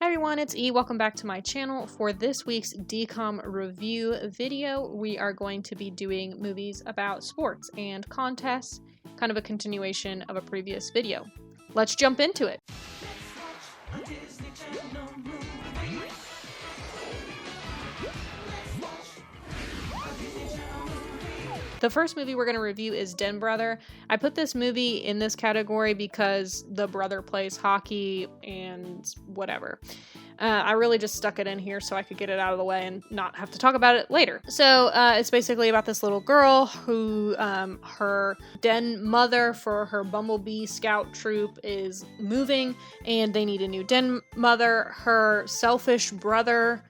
everyone, it's E. Welcome back to my channel. For this week's DCOM review video, we are going to be doing movies about sports and contests, kind of a continuation of a previous video. Let's jump into it. The first movie we're going to review is Den Brother. I put this movie in this category because the brother plays hockey and whatever. I really just stuck it in here so I could get it out of the way and not have to talk about it later. So it's basically about this little girl who her den mother for her Bumblebee Scout troop is moving and they need a new den mother. Her selfish brother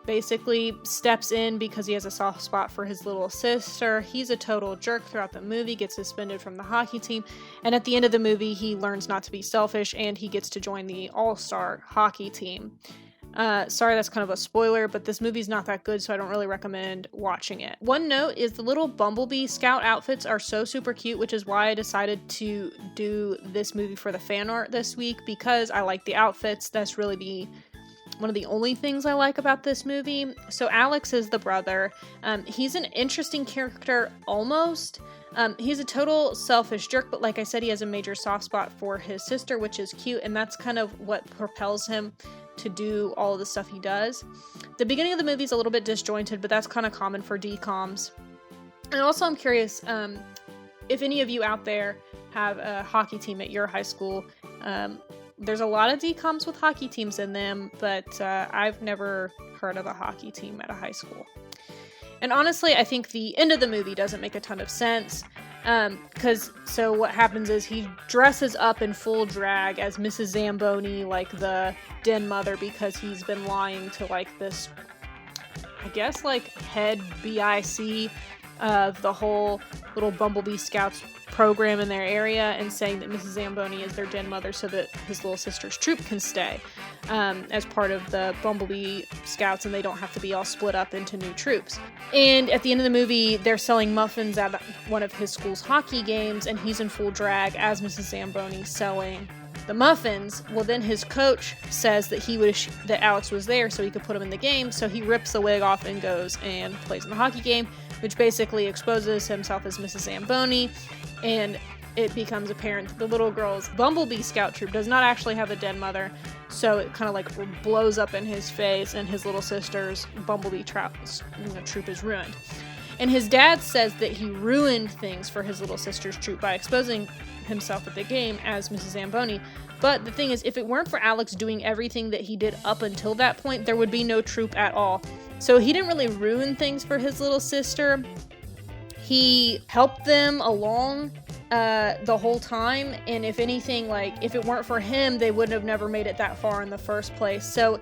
basically steps in because he has a soft spot for his little sister. He's a total jerk throughout the movie, gets suspended from the hockey team, and at the end of the movie he learns not to be selfish and he gets to join the all-star hockey team. Sorry, that's kind of a spoiler, but this movie's not that good, so I don't really recommend watching it. One note is the little Bumblebee Scout outfits are so super cute, which is why I decided to do this movie for the fan art this week, because I like the outfits. That's really one of the only things I like about this movie. So Alex is the brother. He's an interesting character, almost. He's a total selfish jerk, but like I said, he has a major soft spot for his sister, which is cute, and that's kind of what propels him to do all of the stuff he does. The beginning of the movie is a little bit disjointed, but that's kind of common for DCOMs. And also I'm curious if any of you out there have a hockey team at your high school. There's a lot of DCOMs with hockey teams in them, but I've never heard of a hockey team at a high school. And honestly, I think the end of the movie doesn't make a ton of sense. So what happens is he dresses up in full drag as Mrs. Zamboni, like the den mother, because he's been lying to like this, I guess, like head BIC of the whole little Bumblebee Scouts program in their area, and saying that Mrs. Zamboni is their den mother so that his little sister's troop can stay as part of the Bumblebee Scouts, and they don't have to be all split up into new troops. And at the end of the movie, they're selling muffins at one of his school's hockey games, and he's in full drag as Mrs. Zamboni selling the muffins. Well, then his coach says that he wish that Alex was there so he could put him in the game, so he rips the wig off and goes and plays in the hockey game, which basically exposes himself as Mrs. Zamboni, and it becomes apparent that the little girl's Bumblebee Scout troop does not actually have a den mother, so it kind of like blows up in his face, and his little sister's Bumblebee troop is ruined. And his dad says that he ruined things for his little sister's troop by exposing himself at the game as Mrs. Zamboni. But the thing is, if it weren't for Alex doing everything that he did up until that point, there would be no troop at all. So he didn't really ruin things for his little sister. He helped them along the whole time, and if anything, like, if it weren't for him, they wouldn't have never made it that far in the first place. So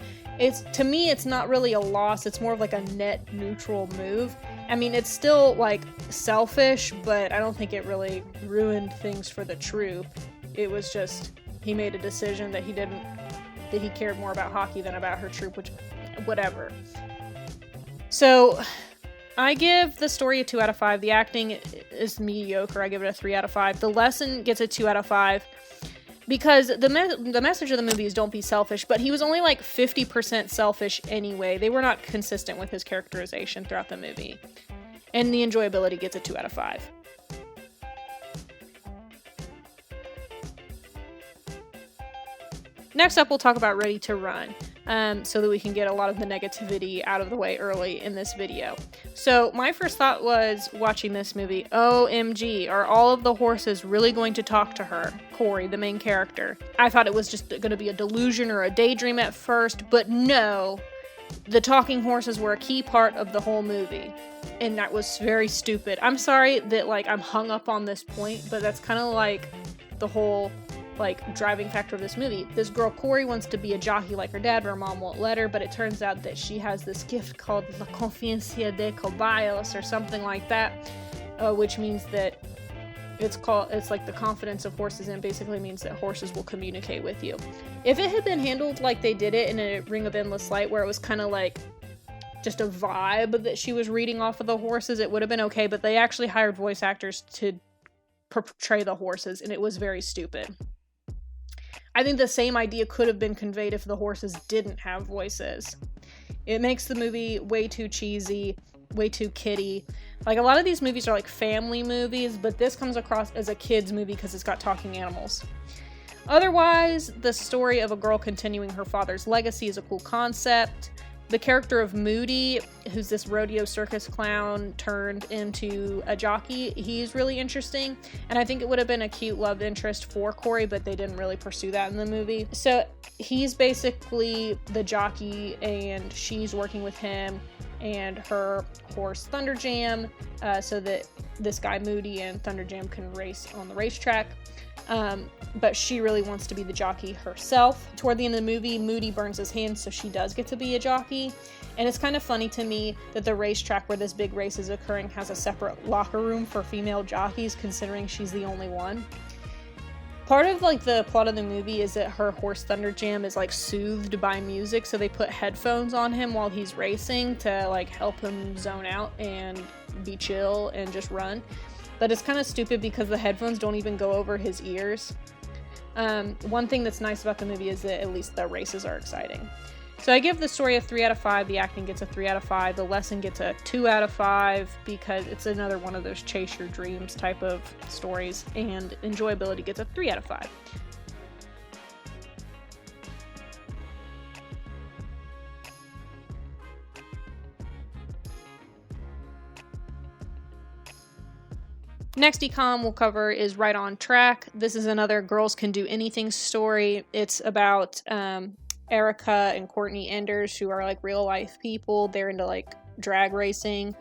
to me, it's not really a loss, it's more of like a net neutral move. I mean, it's still like selfish, but I don't think it really ruined things for the troop. It was just, he made a decision that he cared more about hockey than about her troop, which, whatever. So I give the story a 2 out of 5. The acting is mediocre. I give it a 3 out of 5. The lesson gets a 2 out of 5 because the message of the movie is don't be selfish, but he was only like 50% selfish anyway. They were not consistent with his characterization throughout the movie. And the enjoyability gets a 2 out of 5. Next up, we'll talk about Ready to Run, so that we can get a lot of the negativity out of the way early in this video. So my first thought was, watching this movie, OMG, are all of the horses really going to talk to her, Corey, the main character? I thought it was just going to be a delusion or a daydream at first, but no, the talking horses were a key part of the whole movie, and that was very stupid. I'm sorry that, like, I'm hung up on this point, but that's kind of like the whole driving factor of this movie. This girl Corey wants to be a jockey like her dad, but her mom won't let her, but it turns out that she has this gift called La Confianza de Caballos or something like that, which means that it's like the confidence of horses, and it basically means that horses will communicate with you. If it had been handled like they did it in A Ring of Endless Light, where it was kind of like just a vibe that she was reading off of the horses, it would have been okay, but they actually hired voice actors to portray the horses, and it was very stupid. I think the same idea could have been conveyed if the horses didn't have voices. It makes the movie way too cheesy, way too kiddie. Like, a lot of these movies are like family movies, but this comes across as a kid's movie because it's got talking animals. Otherwise, the story of a girl continuing her father's legacy is a cool concept. The character of Moody, who's this rodeo circus clown turned into a jockey, he's really interesting. And I think it would have been a cute love interest for Corey, but they didn't really pursue that in the movie. So he's basically the jockey, and she's working with him and her horse Thunderjam, so that this guy Moody and Thunderjam can race on the racetrack. But she really wants to be the jockey herself. Toward the end of the movie, Moody burns his hand, so she does get to be a jockey. And it's kind of funny to me that the racetrack where this big race is occurring has a separate locker room for female jockeys, considering she's the only one. Part of like the plot of the movie is that her horse Thunderjam is like soothed by music, so they put headphones on him while he's racing to like help him zone out and be chill and just run. But it's kind of stupid because the headphones don't even go over his ears. One thing that's nice about the movie is that at least the races are exciting. So I give the story a 3 out of 5, the acting gets a 3 out of 5, the lesson gets a 2 out of 5 because it's another one of those chase your dreams type of stories, and enjoyability gets a 3 out of 5. Next DCOM we'll cover is Right on Track. This is another Girls Can Do Anything story. It's about Erica and Courtney Enders, who are like real life people. They're into like drag racing,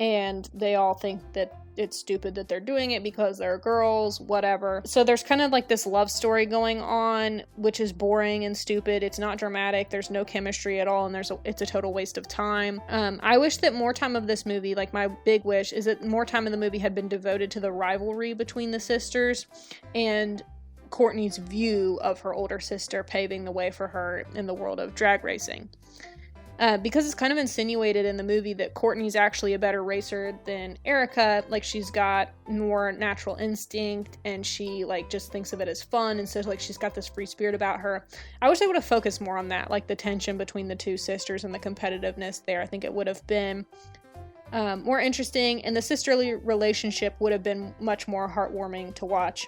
and they all think that it's stupid that they're doing it because they're girls, whatever. So there's kind of like this love story going on, which is boring and stupid. It's not dramatic. There's no chemistry at all, and it's a total waste of time. I wish that more time of this movie, like my big wish, is that more time in the movie had been devoted to the rivalry between the sisters and Courtney's view of her older sister paving the way for her in the world of drag racing. Because it's kind of insinuated in the movie that Courtney's actually a better racer than Erica. Like, she's got more natural instinct, and she like just thinks of it as fun, and so like she's got this free spirit about her. I wish they would have focused more on that, like the tension between the two sisters and the competitiveness there. I think it would have been more interesting, and the sisterly relationship would have been much more heartwarming to watch.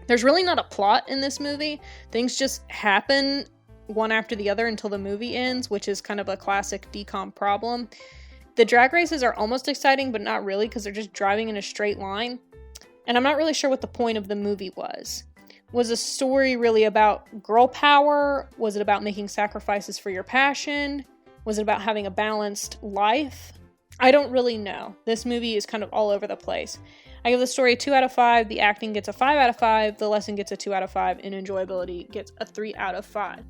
There's really not a plot in this movie. Things just happen one after the other until the movie ends, which is kind of a classic DCOM problem. The drag races are almost exciting, but not really, because they're just driving in a straight line. And I'm not really sure what the point of the movie was. Was the story really about girl power? Was it about making sacrifices for your passion? Was it about having a balanced life? I don't really know. This movie is kind of all over the place. I give the story a 2 out of 5, the acting gets a 5 out of 5, the lesson gets a 2 out of 5, and enjoyability gets a 3 out of 5.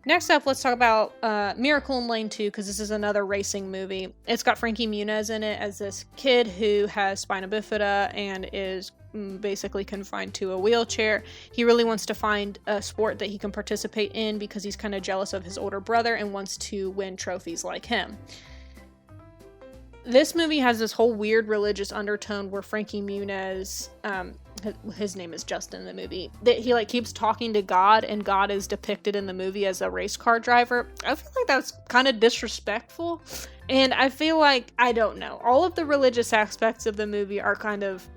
Next up, let's talk about Miracle in Lane 2, because this is another racing movie. It's got Frankie Muniz in it as this kid who has spina bifida and is basically confined to a wheelchair. He really wants to find a sport that he can participate in because he's kind of jealous of his older brother and wants to win trophies like him. This movie has this whole weird religious undertone where Frankie Muniz, his name is Justin in the movie, that he like keeps talking to God, and God is depicted in the movie as a race car driver. I feel like that's kind of disrespectful, and I feel like, I don't know, all of the religious aspects of the movie are kind of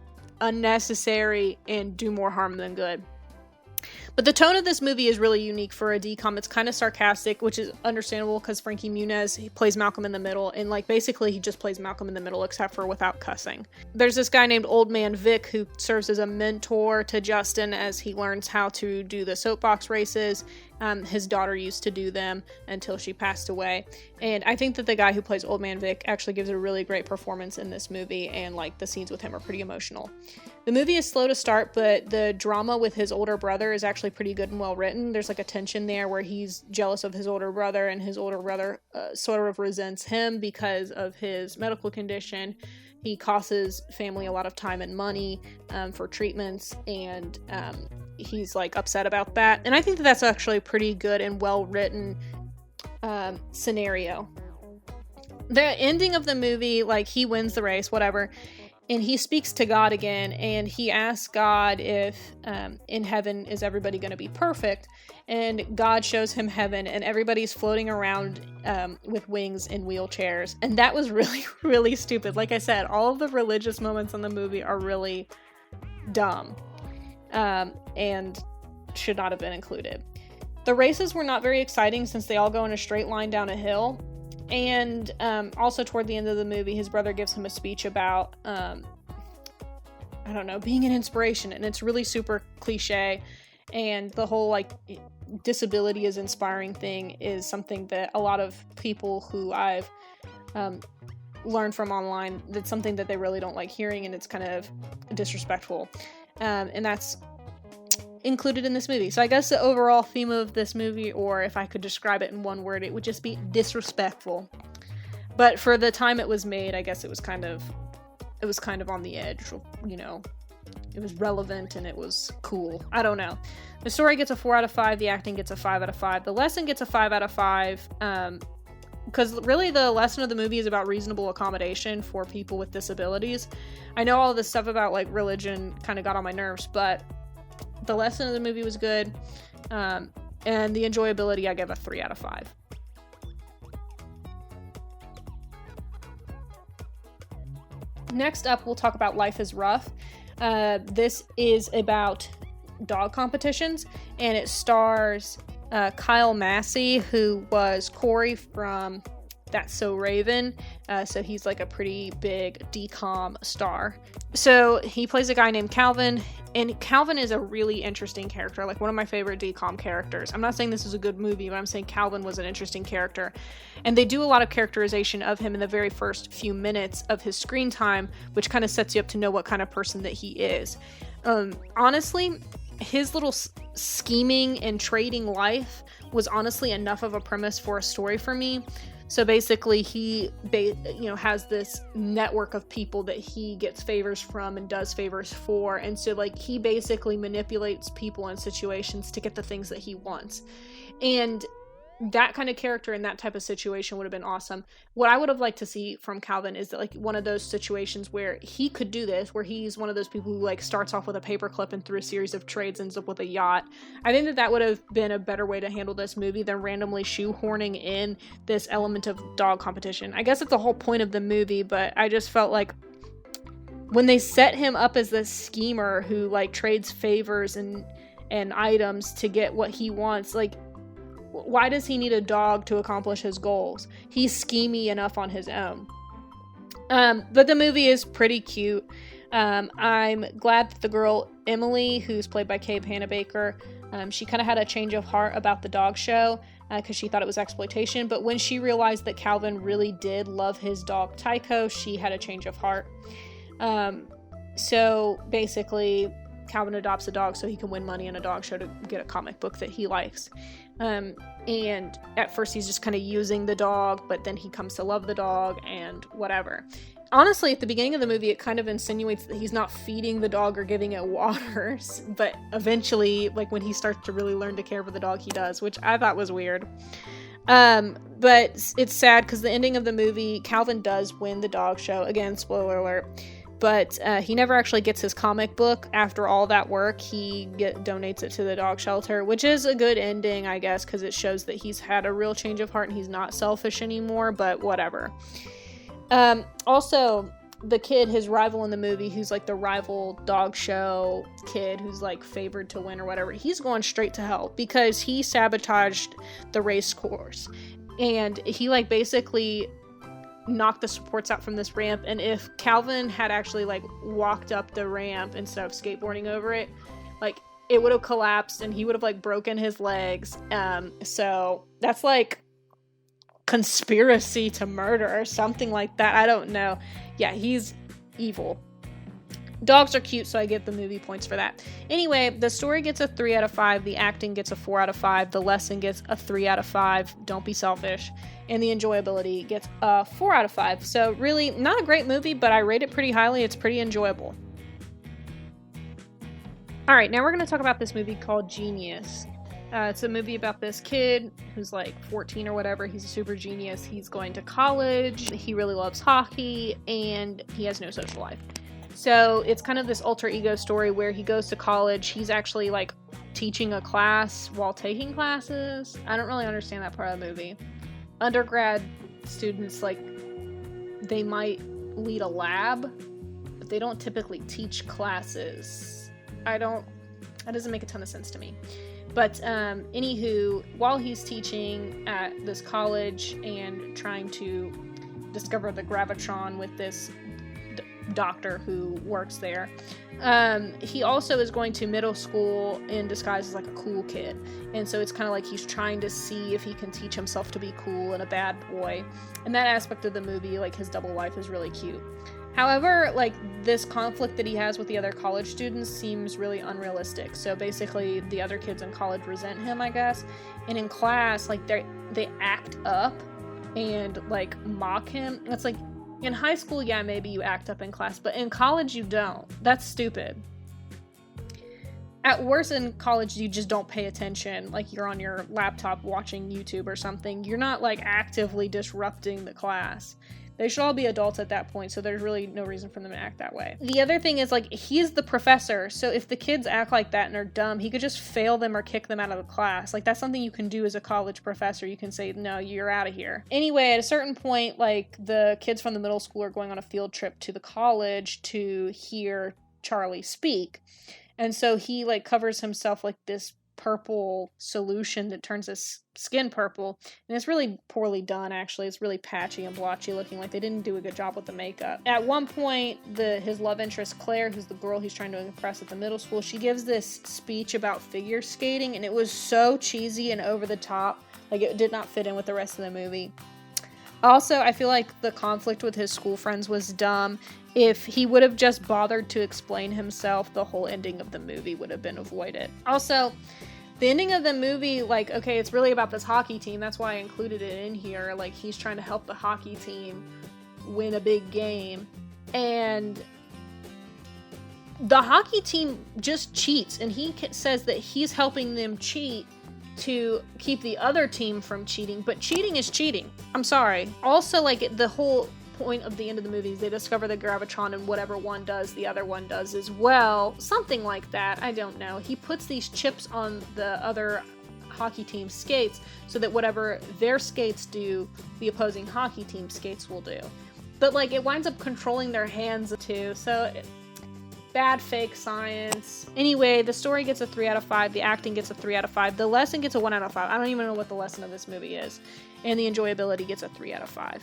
unnecessary and do more harm than good. But the tone of this movie is really unique for a DCOM. It's kind of sarcastic, which is understandable because Frankie Muniz, he plays Malcolm in the Middle, and like basically he just plays Malcolm in the Middle except for without cussing. There's this guy named Old Man Vic who serves as a mentor to Justin as he learns how to do the soapbox races. His daughter used to do them until she passed away. And I think that the guy who plays Old Man Vic actually gives a really great performance in this movie, and like the scenes with him are pretty emotional. The movie is slow to start, but the drama with his older brother is actually pretty good and well written. There's like a tension there where he's jealous of his older brother, and his older brother sort of resents him because of his medical condition. He costs his family a lot of time and money for treatments, and he's like upset about that. And I think that that's actually a pretty good and well written scenario. The ending of the movie, like he wins the race, whatever, and he speaks to God again, and he asks God if in heaven is everybody going to be perfect, and God shows him heaven, and everybody's floating around with wings in wheelchairs, and that was really, really stupid. Like I said, all of the religious moments in the movie are really dumb, and should not have been included. The races were not very exciting since they all go in a straight line down a hill. And also toward the end of the movie, his brother gives him a speech about, being an inspiration. And it's really super cliche. And the whole, disability is inspiring thing is something that a lot of people who I've learned from online, that's something that they really don't like hearing, and it's kind of disrespectful. And that's included in this movie. So I guess the overall theme of this movie, or if I could describe it in one word, it would just be disrespectful. But for the time it was made, I guess it was kind of on the edge, it was relevant and it was cool. I don't know. The story gets a 4 out of 5, the acting gets a 5 out of 5, the lesson gets a 5 out of 5, because really the lesson of the movie is about reasonable accommodation for people with disabilities. I know all this stuff about religion kind of got on my nerves, but the lesson of the movie was good, and the enjoyability I give a 3 out of 5. Next up, we'll talk about Life is Ruff. This is about dog competitions, and it stars Kyle Massey, who was Corey from That's So Raven, so he's a pretty big DCOM star. So he plays a guy named Calvin, and Calvin is a really interesting character, one of my favorite DCOM characters. I'm not saying this is a good movie, but I'm saying Calvin was an interesting character. And they do a lot of characterization of him in the very first few minutes of his screen time, which kind of sets you up to know what kind of person that he is. Honestly, his little scheming and trading life was honestly enough of a premise for a story for me. So basically he has this network of people that he gets favors from and does favors for. And so he basically manipulates people in situations to get the things that he wants. And that kind of character in that type of situation would have been awesome. What I would have liked to see from Calvin is that one of those situations where he could do this, where he's one of those people who starts off with a paperclip and through a series of trades ends up with a yacht. I think that would have been a better way to handle this movie than randomly shoehorning in this element of dog competition. I guess it's the whole point of the movie, but I just felt when they set him up as this schemer who trades favors and items to get what he wants, why does he need a dog to accomplish his goals? He's schemy enough on his own. But the movie is pretty cute. I'm glad that the girl Emily, who's played by Kay Panabaker, she kind of had a change of heart about the dog show because she thought it was exploitation. But when she realized that Calvin really did love his dog Tycho, she had a change of heart. So basically, Calvin adopts a dog so he can win money in a dog show to get a comic book that he likes. And at first he's just kind of using the dog, but then he comes to love the dog and whatever. Honestly, at the beginning of the movie, it kind of insinuates that he's not feeding the dog or giving it water, but eventually, when he starts to really learn to care for the dog, he does, which I thought was weird. But it's sad because the ending of the movie, Calvin does win the dog show. Again, spoiler alert. But he never actually gets his comic book after all that work. He donates it to the dog shelter, which is a good ending, I guess, because it shows that he's had a real change of heart and he's not selfish anymore, but whatever. Also, the kid, his rival in the movie, who's the rival dog show kid who's favored to win or whatever, he's going straight to hell because he sabotaged the race course. And he basically knocked the supports out from this ramp, and if Calvin had actually walked up the ramp instead of skateboarding over it, it would have collapsed and he would have broken his legs. So that's conspiracy to murder or something like that. I don't know. Yeah, he's evil. Dogs are cute, so I give the movie points for that. Anyway, the story gets a 3 out of 5, the acting gets a 4 out of 5, the lesson gets a 3 out of 5, don't be selfish, and the enjoyability gets a 4 out of 5. So really, not a great movie, but I rate it pretty highly. It's pretty enjoyable. Alright, now we're going to talk about this movie called Genius. It's a movie about this kid who's 14 or whatever. He's a super genius. He's going to college. He really loves hockey, and he has no social life. So it's kind of this alter ego story where he goes to college. He's actually like teaching a class while taking classes. I don't really understand that part of the movie. Undergrad students, like, they might lead a lab, but they don't typically teach classes. That doesn't make a ton of sense to me. But anywho, while he's teaching at this college and trying to discover the gravitron with this doctor who works there, he also is going to middle school in disguise as like a cool kid, and so it's kind of like he's trying to see if he can teach himself to be cool and a bad boy. And that aspect of the movie, like his double life, is really cute. However, like, this conflict that he has with the other college students seems really unrealistic. So basically the other kids in college resent him, I guess, and in class, like, they act up and like mock him. It's like, in high school, yeah, maybe you act up in class, but in college you don't. That's stupid. At worst, in college, you just don't pay attention. Like, you're on your laptop watching YouTube or something. You're not, like, actively disrupting the class. They should all be adults at that point, so there's really no reason for them to act that way. The other thing is, like, he's the professor, so if the kids act like that and are dumb, he could just fail them or kick them out of the class. Like, that's something you can do as a college professor. You can say, no, you're out of here. Anyway, at a certain point, like, the kids from the middle school are going on a field trip to the college to hear Charlie speak. And so he, like, covers himself like this purple solution that turns his skin purple, and it's really poorly done. Actually, it's really patchy and blotchy looking, like they didn't do a good job with the makeup. At one point, his love interest Claire, who's the girl he's trying to impress at the middle school, she gives this speech about figure skating, and it was so cheesy and over the top, like it did not fit in with the rest of the movie. Also, I feel like the conflict with his school friends was dumb. If he would have just bothered to explain himself, the whole ending of the movie would have been avoided. Also, the ending of the movie, like, okay, it's really about this hockey team. That's why I included it in here. Like, he's trying to help the hockey team win a big game. And the hockey team just cheats. And he says that he's helping them cheat to keep the other team from cheating. But cheating is cheating. I'm sorry. Also, like, the whole point of the end of the movie is they discover the gravitron, and whatever one does, the other one does as well. Something like that. I don't know. He puts these chips on the other hockey team's skates so that whatever their skates do, the opposing hockey team skates will do. But, like, it winds up controlling their hands too, so bad fake science. Anyway, the story gets a 3 out of 5. The acting gets a 3 out of 5. The lesson gets a 1 out of 5. I don't even know what the lesson of this movie is. And the enjoyability gets a 3 out of 5.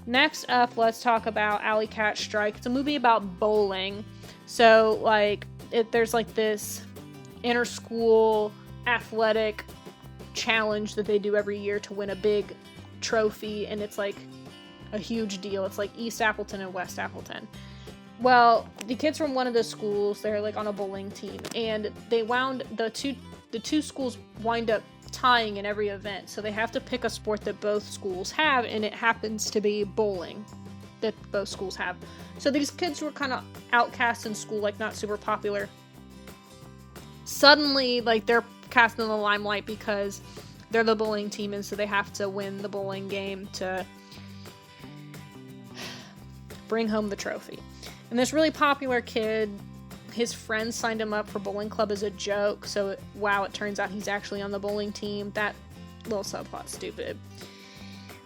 Next up, let's talk about Alley Cat Strike. It's a movie about bowling. So, like, there's like this inter-school athletic challenge that they do every year to win a big trophy, and it's like a huge deal. It's like East Appleton and West Appleton. Well, the kids from one of the schools, they're like on a bowling team, and the two schools wind up tying in every event, so they have to pick a sport that both schools have, and it happens to be bowling that both schools have. So these kids were kind of outcast in school, like not super popular. Suddenly, like, they're cast in the limelight because they're the bowling team, and so they have to win the bowling game to bring home the trophy. And this really popular kid, his friends signed him up for bowling club as a joke, so wow, it turns out he's actually on the bowling team. That little subplot's stupid.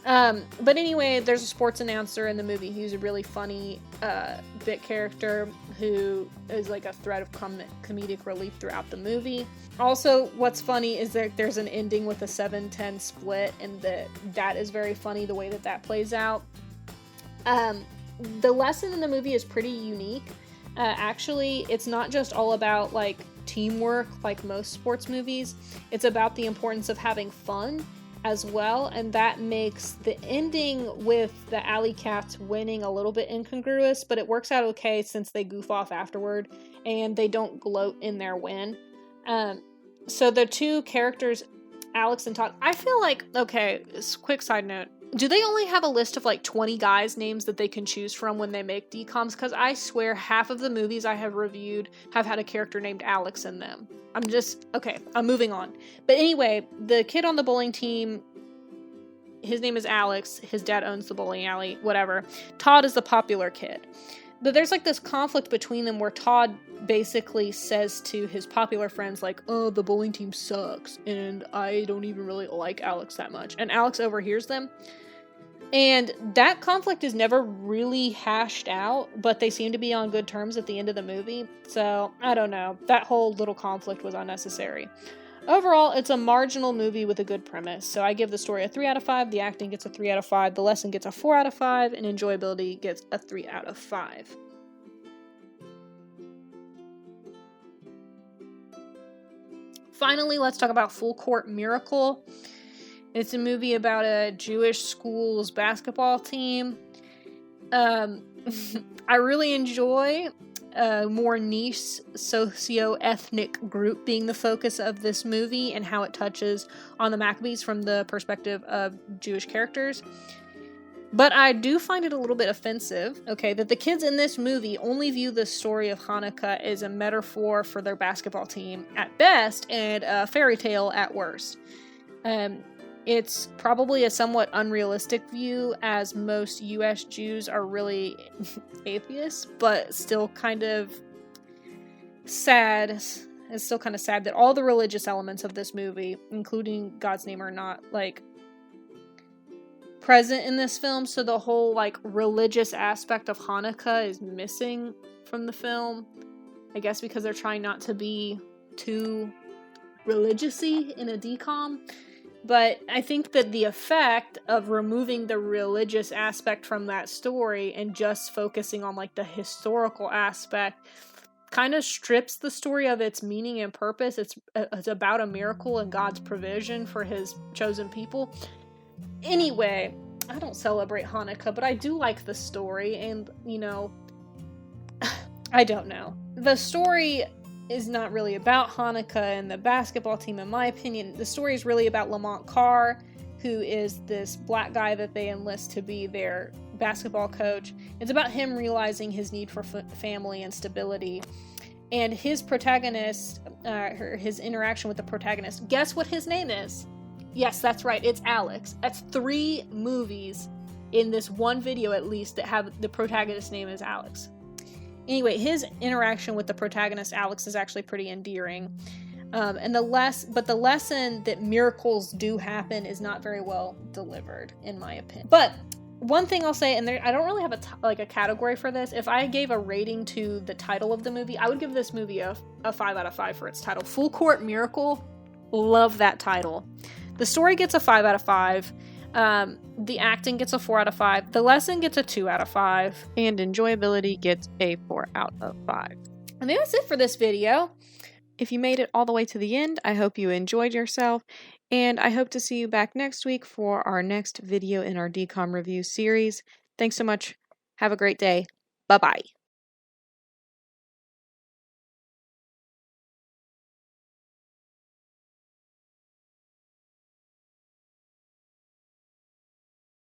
But anyway, there's a sports announcer in the movie who's a really funny bit character who is like a thread of comedic relief throughout the movie. Also, what's funny is that there's an ending with a 7-10 split, and that is very funny, the way that plays out. The lesson in the movie is pretty unique. Actually, it's not just all about, like, teamwork like most sports movies. It's about the importance of having fun as well, and that makes the ending with the Alley Cats winning a little bit incongruous, but it works out okay since they goof off afterward and they don't gloat in their win. So the two characters, Alex and Todd, I feel like, okay, quick side note, do they only have a list of like 20 guys' names that they can choose from when they make DCOMs? Because I swear half of the movies I have reviewed have had a character named Alex in them. I'm moving on. But anyway, the kid on the bowling team his name is Alex. His dad owns the bowling alley, whatever. Todd is the popular kid. But there's like this conflict between them where Todd basically says to his popular friends like, oh, the bowling team sucks and I don't even really like Alex that much. And Alex overhears them. And that conflict is never really hashed out, but they seem to be on good terms at the end of the movie. So, I don't know. That whole little conflict was unnecessary. Overall, it's a marginal movie with a good premise. So I give the story a 3 out of 5, the acting gets a 3 out of 5, the lesson gets a 4 out of 5, and enjoyability gets a 3 out of 5. Finally, let's talk about Full Court Miracle. It's a movie about a Jewish school's basketball team. I really enjoy a more niche socio-ethnic group being the focus of this movie and how it touches on the Maccabees from the perspective of Jewish characters. But I do find it a little bit offensive, okay, that the kids in this movie only view the story of Hanukkah as a metaphor for their basketball team at best and a fairy tale at worst. It's probably a somewhat unrealistic view, as most US Jews are really atheists, but still kind of sad. It's still kind of sad that all the religious elements of this movie, including God's name, are not, like, present in this film, so the whole, like, religious aspect of Hanukkah is missing from the film. I guess because they're trying not to be too religious-y in a DCOM. But I think that the effect of removing the religious aspect from that story and just focusing on, like, the historical aspect kind of strips the story of its meaning and purpose. It's about a miracle and God's provision for his chosen people. Anyway, I don't celebrate Hanukkah, but I do like the story, and, you know, I don't know. The story is not really about Hanukkah and the basketball team, in my opinion. The story is really about Lamont Carr, who is this black guy that they enlist to be their basketball coach. It's about him realizing his need for family and stability. And his protagonist, his interaction with the protagonist, guess what his name is? Yes, that's right, it's Alex. That's 3 movies in this one video, at least, that have the protagonist's name is Alex. Anyway, his interaction with the protagonist, Alex, is actually pretty endearing. And the lesson that miracles do happen is not very well delivered, in my opinion. But one thing I'll say, and I don't really have a category for this. If I gave a rating to the title of the movie, I would give this movie a 5 out of 5 for its title. Full Court Miracle. Love that title. The story gets a 5 out of 5. The acting gets a 4 out of 5. The lesson gets a 2 out of 5. And enjoyability gets a 4 out of 5. And that's it for this video. If you made it all the way to the end, I hope you enjoyed yourself. And I hope to see you back next week for our next video in our DCOM review series. Thanks so much. Have a great day. Bye-bye.